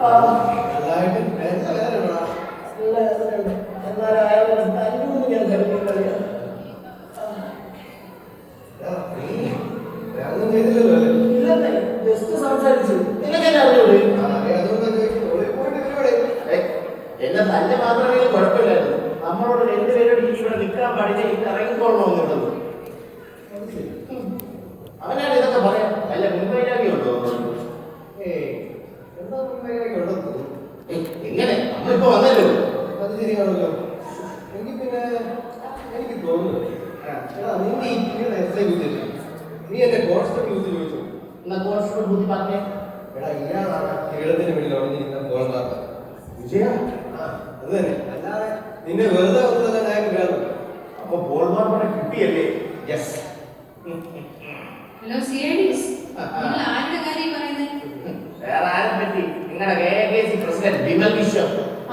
എന്നെ തന്നെ മാത്രമേ കുഴപ്പമില്ലായിരുന്നു. നമ്മളോട് രണ്ടുപേരോട് ഇവിടെ നിൽക്കാൻ പാടില്ല, ഇന്ന് ഇറങ്ങിക്കൊള്ളണമെന്നുള്ളത്. അവനാണ് ഇതൊക്കെ പറയാം. അല്ല മുൻവൈരാഗ്യമുണ്ടോ? എന്താ മുൻവൈരാഗ്യം ഉണ്ടോ? എങ്ങനെ നമ്മളിപ്പോ വന്നല്ലോ. അത് ശരിയാണല്ലോ. എനിക്ക് പിന്നെ എനിക്ക് തോന്നുന്നു നീ എന്റെ കോൺസ്റ്റബിൾ യൂസ് ചോദിച്ചു. എന്നാ കോൺസ്റ്റബിൾ ബുദ്ധി പറഞ്ഞേ. എടാ ഇയാളാണ് ഈളത്തിന് വേണ്ടി തുടങ്ങിയിരിക്കുന്ന പോൾമാർക്ക്. വിജയ അത് തന്നെ. അല്ലാതെ നിന്നെ വെറുതെ വന്നതല്ല ഞാൻ. അപ്പൊ പോൾമാർക്കിനെ കിട്ടിയല്ലേ? യെസ്. ഹലോ സിഐഡിസ്, നിങ്ങൾ ആരുടെ കാര്യം പറയുന്നത്? വേറെ ആരെ പറ്റി? നിങ്ങളുടെ KKC പ്രസിഡന്റ് വിമൽ വിശ്വം.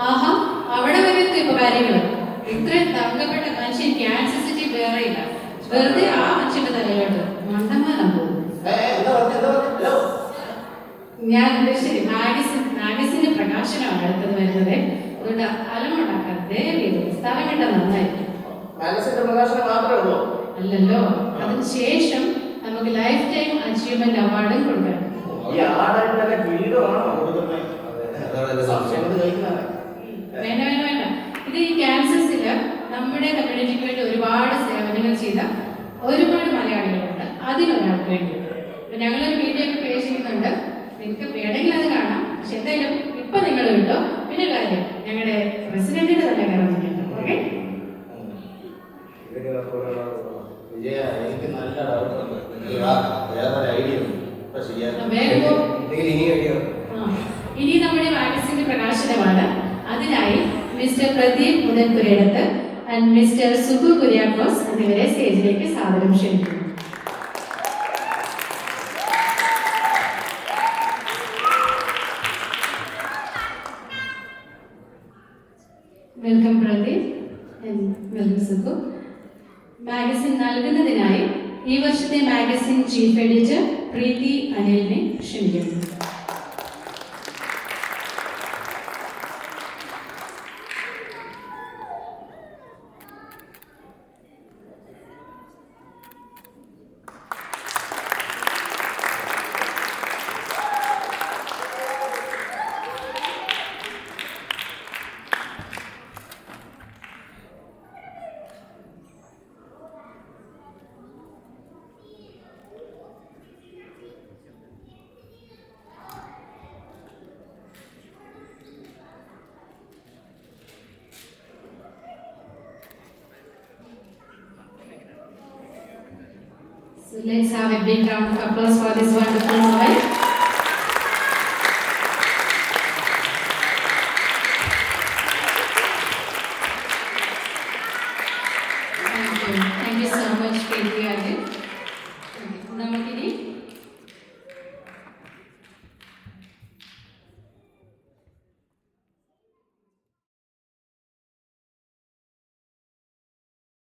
ആഹാ, അവിടെ വരുന്നു ഇപ്പൊ കാര്യങ്ങള്. ഇത്രയും തങ്കപ്പെട്ട മനുഷ്യൻ ക്യാൻസർ സിറ്റി വേറെ ഇല്ല. വെറുതെ ആ മനുഷ്യന്റെ തലയിലോട്ട് മണ്ടമാനം പോകും. ഞാൻ ഉദ്ദേശിച്ചത് മാഗസിന്റെ പ്രകാശനമാണ് അടുത്തത് വരുന്നത്. അതുകൊണ്ട് അലമുണ്ടാക്കാൻ ദയവേത് സ്ഥലം കിട്ട നന്നായിരിക്കും. മാഗസിന്റെ പ്രകാശനം മാത്രമേ ഉള്ളൂ? അല്ലല്ലോ, അതിന് ശേഷം നമുക്ക് ലൈഫ് ടൈം അച്ചീവ്മെന്റ് അവാർഡും കൊടുക്കണം. വേണ്ട വേണ്ട വേണ്ട, ഇത് ഈ ക്യാൻസേഴ്സില് നമ്മുടെ കമ്മ്യൂണിറ്റിക്ക് വേണ്ടി ഒരുപാട് സേവനങ്ങൾ ചെയ്ത ഒരുപാട് മലയാളികളുണ്ട്. അതിലൊരാൾക്ക് വേണ്ടി ഞങ്ങളൊരു വീഡിയോ ഒക്കെ പ്ലേ ചെയ്യുന്നുണ്ട്. നിങ്ങൾക്ക് വേണമെങ്കിൽ അത് കാണാം. പക്ഷെ എന്തായാലും ഇപ്പൊ നിങ്ങൾ കിട്ടോ. പിന്നെ കാര്യം ഞങ്ങളുടെ പ്രസിഡന്റിന്റെ തന്നെ കയറുന്നുണ്ട്. ഓക്കെ, എനിക്ക് നല്ല ഡൗട്ടുണ്ട്. വേറൊരു ഐഡിയ ഉണ്ട്. ഇനി നമ്മുടെ മാഗസിന്റെ പ്രകാശനമാണ്. അതിനായി mister Pradeep Muthanpurayidath and mister Subu Kuriakose എന്നിവരെ സ്റ്റേജിലേക്ക് സാദരം ക്ഷണിക്കുന്നു. Welcome Pradeep and welcome Subu. Magazine നൽകുന്നതിനായി ഈ വർഷത്തെ മാഗസിൻ ചീഫ് എഡിറ്റർ പ്രീതി അനിലിനെ ക്ഷണിക്കുന്നു. So let's have a big round of applause for this wonderful moment.